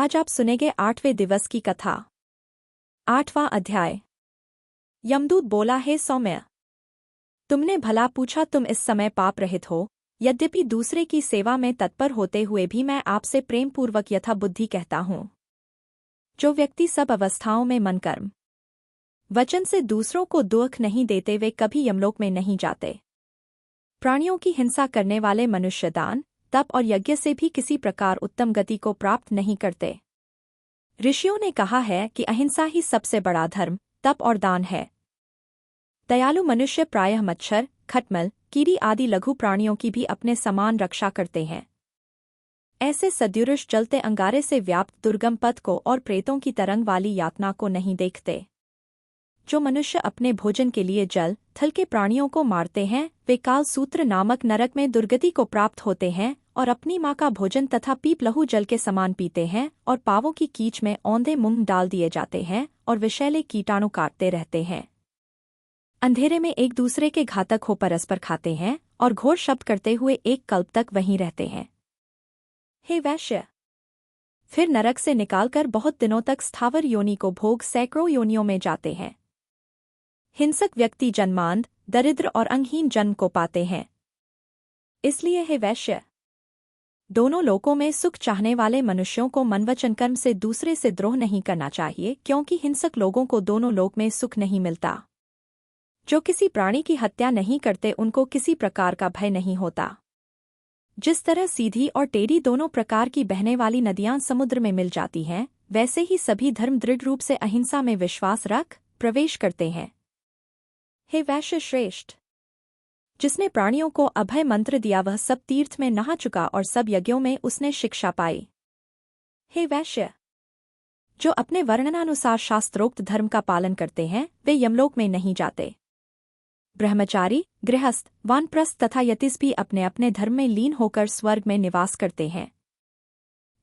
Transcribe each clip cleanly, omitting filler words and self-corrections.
आज आप सुनेंगे 8वें दिवस की कथा। 8वां अध्याय। यमदूत बोला, हे सौम्य, तुमने भला पूछा, तुम इस समय पाप रहित हो। यद्यपि दूसरे की सेवा में तत्पर होते हुए भी मैं आपसे प्रेमपूर्वक यथा बुद्धि कहता हूँ। जो व्यक्ति सब अवस्थाओं में मन कर्म वचन से दूसरों को दुख नहीं देते, वे कभी यमलोक में नहीं जाते। प्राणियों की हिंसा करने वाले मनुष्य दान, तप और यज्ञ से भी किसी प्रकार उत्तम गति को प्राप्त नहीं करते। ऋषियों ने कहा है कि अहिंसा ही सबसे बड़ा धर्म, तप और दान है। दयालु मनुष्य प्रायः मच्छर, खटमल, कीड़ी आदि लघु प्राणियों की भी अपने समान रक्षा करते हैं। ऐसे सद्युरुष जलते अंगारे से व्याप्त दुर्गम पथ को और प्रेतों की तरंग वाली यातना को नहीं देखते। जो मनुष्य अपने भोजन के लिए जल थल के प्राणियों को मारते हैं, वे काल सूत्र नामक नरक में दुर्गति को प्राप्त होते हैं और अपनी माँ का भोजन तथा पीप लहू जल के समान पीते हैं और पावों की कीच में औंधे मुंह डाल दिए जाते हैं और विषैले कीटाणु काटते रहते हैं। अंधेरे में एक दूसरे के घातक हो परस्पर खाते हैं और घोर शब्द करते हुए एक कल्प तक वहीं रहते हैं। हे वैश्य, फिर नरक से निकालकर बहुत दिनों तक स्थावर योनि को भोग सैकड़ों योनियों में जाते हैं। हिंसक व्यक्ति जन्मांध, दरिद्र और अंगहीन जन्म को पाते हैं। इसलिए हे वैश्य, दोनों लोकों में सुख चाहने वाले मनुष्यों को मनवचन कर्म से दूसरे से द्रोह नहीं करना चाहिए, क्योंकि हिंसक लोगों को दोनों लोक में सुख नहीं मिलता। जो किसी प्राणी की हत्या नहीं करते, उनको किसी प्रकार का भय नहीं होता। जिस तरह सीधी और टेढ़ी दोनों प्रकार की बहने वाली नदियां समुद्र में मिल जाती हैं, वैसे ही सभी धर्म दृढ़ रूप से अहिंसा में विश्वास रख प्रवेश करते हैं। हे वैश्य श्रेष्ठ, जिसने प्राणियों को अभय मंत्र दिया, वह सब तीर्थ में नहा चुका और सब यज्ञों में उसने शिक्षा पाई। हे वैश्य, जो अपने वर्णनानुसार शास्त्रोक्त धर्म का पालन करते हैं, वे यमलोक में नहीं जाते। ब्रह्मचारी, गृहस्थ, वानप्रस्थ तथा यतिस भी अपने अपने धर्म में लीन होकर स्वर्ग में निवास करते हैं।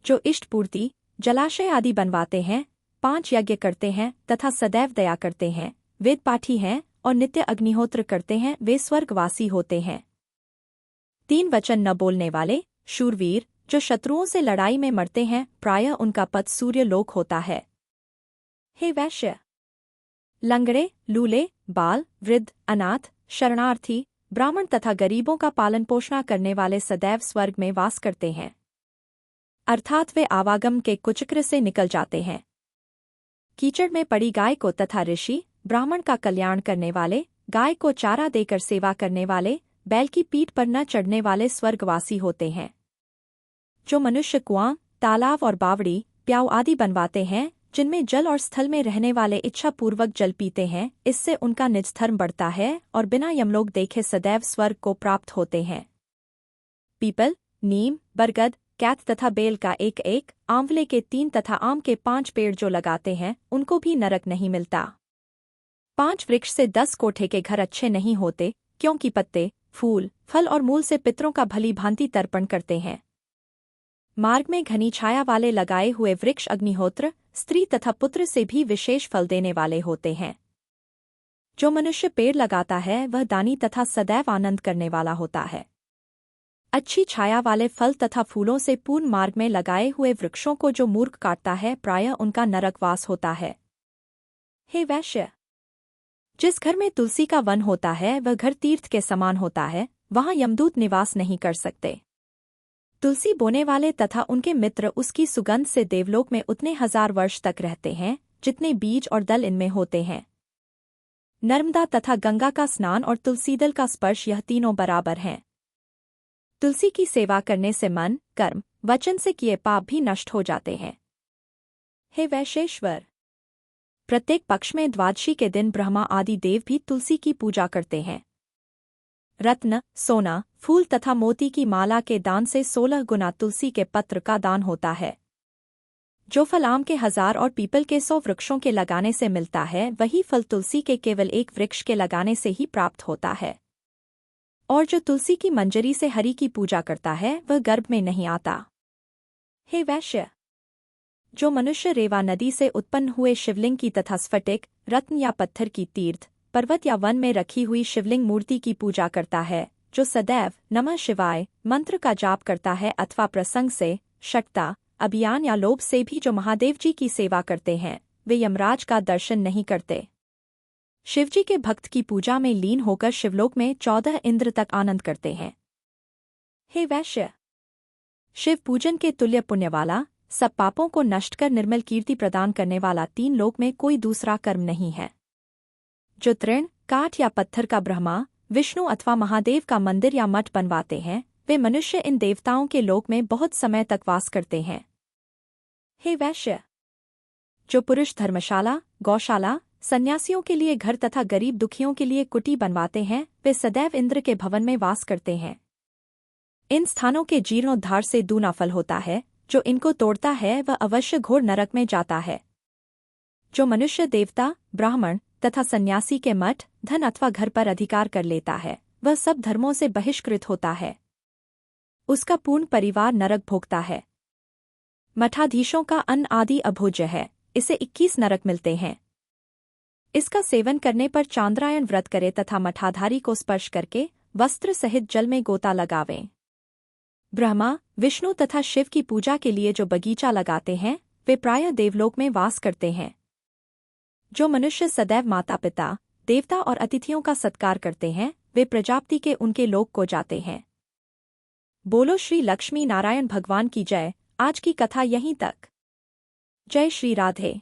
जो इष्ट पूर्ति, जलाशय आदि बनवाते हैं, 5 यज्ञ करते हैं तथा सदैव दया करते हैं, वेद पाठी हैं और नित्य अग्निहोत्र करते हैं, वे स्वर्गवासी होते हैं। 3 वचन न बोलने वाले, शूरवीर, जो शत्रुओं से लड़ाई में मरते हैं, प्रायः उनका पद सूर्य लोक होता है। हे वैश्य, लंगड़े, लूले, बाल, वृद्ध, अनाथ, शरणार्थी, ब्राह्मण तथा गरीबों का पालन पोषण करने वाले सदैव स्वर्ग में वास करते हैं, अर्थात वे आवागम के कुचक्र से निकल जाते हैं। कीचड़ में पड़ी गाय को तथा ऋषि, ब्राह्मण का कल्याण करने वाले, गाय को चारा देकर सेवा करने वाले, बैल की पीठ पर न चढ़ने वाले स्वर्गवासी होते हैं। जो मनुष्य कुआं, तालाब और बावड़ी, प्याऊ आदि बनवाते हैं, जिनमें जल और स्थल में रहने वाले इच्छापूर्वक जल पीते हैं, इससे उनका निज धर्म बढ़ता है और बिना यमलोक देखे सदैव स्वर्ग को प्राप्त होते हैं। पीपल, नीम, बरगद, कैथ तथा बेल का 1-1, आंवले के 3 तथा आम के 5 पेड़ जो लगाते हैं, उनको भी नरक नहीं मिलता। 5 वृक्ष से 10 कोठे के घर अच्छे नहीं होते, क्योंकि पत्ते, फूल, फल और मूल से पितरों का भली भांति तर्पण करते हैं। मार्ग में घनी छाया वाले लगाए हुए वृक्ष अग्निहोत्र, स्त्री तथा पुत्र से भी विशेष फल देने वाले होते हैं। जो मनुष्य पेड़ लगाता है, वह दानी तथा सदैव आनंद करने वाला होता है। अच्छी छाया वाले फल तथा फूलों से पूर्ण मार्ग में लगाए हुए वृक्षों को जो मूर्ख काटता है, प्रायः उनका नरकवास होता है। हे वैश्य, जिस घर में तुलसी का वन होता है, वह घर तीर्थ के समान होता है, वहां यमदूत निवास नहीं कर सकते। तुलसी बोने वाले तथा उनके मित्र उसकी सुगंध से देवलोक में उतने 1000 वर्ष तक रहते हैं, जितने बीज और दल इनमें होते हैं। नर्मदा तथा गंगा का स्नान और तुलसीदल का स्पर्श, यह तीनों बराबर हैं। तुलसी की सेवा करने से मन, कर्म, वचन से किए पाप भी नष्ट हो जाते हैं। हे वैशेश्वर, प्रत्येक पक्ष में द्वादशी के दिन ब्रह्मा आदि देव भी तुलसी की पूजा करते हैं। रत्न, सोना, फूल तथा मोती की माला के दान से 16 गुना तुलसी के पत्र का दान होता है। जो फल आम के 1000 और पीपल के 100 वृक्षों के लगाने से मिलता है, वही फल तुलसी के केवल 1 वृक्ष के लगाने से ही प्राप्त होता है। और जो तुलसी की मंजरी से हरि की पूजा करता है, वह गर्भ में नहीं आता। हे वैश्य, जो मनुष्य रेवा नदी से उत्पन्न हुए शिवलिंग की तथा स्फटिक, रत्न या पत्थर की तीर्थ, पर्वत या वन में रखी हुई शिवलिंग मूर्ति की पूजा करता है, जो सदैव नमः शिवाय मंत्र का जाप करता है अथवा प्रसंग से शक्ता, अभियान या लोभ से भी जो महादेव जी की सेवा करते हैं वे यमराज का दर्शन नहीं करते। शिवजी के भक्त की पूजा में लीन होकर शिवलोक में 14 इंद्र तक आनंद करते हैं। हे वैश्य, शिव पूजन के तुल्य पुण्य वाला, सब पापों को नष्ट कर निर्मल कीर्ति प्रदान करने वाला 3 लोक में कोई दूसरा कर्म नहीं है। जो तृण, काठ या पत्थर का ब्रह्मा, विष्णु अथवा महादेव का मंदिर या मठ बनवाते हैं वे मनुष्य इन देवताओं के लोक में बहुत समय तक वास करते हैं। हे वैश्य, जो पुरुष धर्मशाला, गौशाला, सन्यासियों के लिए घर तथा गरीब दुखियों के लिए कुटी बनवाते हैं वे सदैव इंद्र के भवन में वास करते हैं। इन स्थानों के जीर्णोद्धार से दूना फल होता है, जो इनको तोड़ता है वह अवश्य घोर नरक में जाता है। जो मनुष्य देवता, ब्राह्मण तथा सन्यासी के मठ, धन अथवा घर पर अधिकार कर लेता है वह सब धर्मों से बहिष्कृत होता है। उसका पूर्ण परिवार नरक भोगता है। मठाधीशों का अन्न आदि अभोज्य है, इसे 21 नरक मिलते हैं। इसका सेवन करने पर चांद्रायण व्रत करे तथा मठाधारी को स्पर्श करके वस्त्र सहित जल में गोता लगावें। ब्रह्मा, विष्णु तथा शिव की पूजा के लिए जो बगीचा लगाते हैं वे प्रायः देवलोक में वास करते हैं। जो मनुष्य सदैव माता पिता, देवता और अतिथियों का सत्कार करते हैं वे प्रजापति के उनके लोक को जाते हैं। बोलो श्री लक्ष्मी नारायण भगवान की जय। आज की कथा यहीं तक। जय श्री राधे।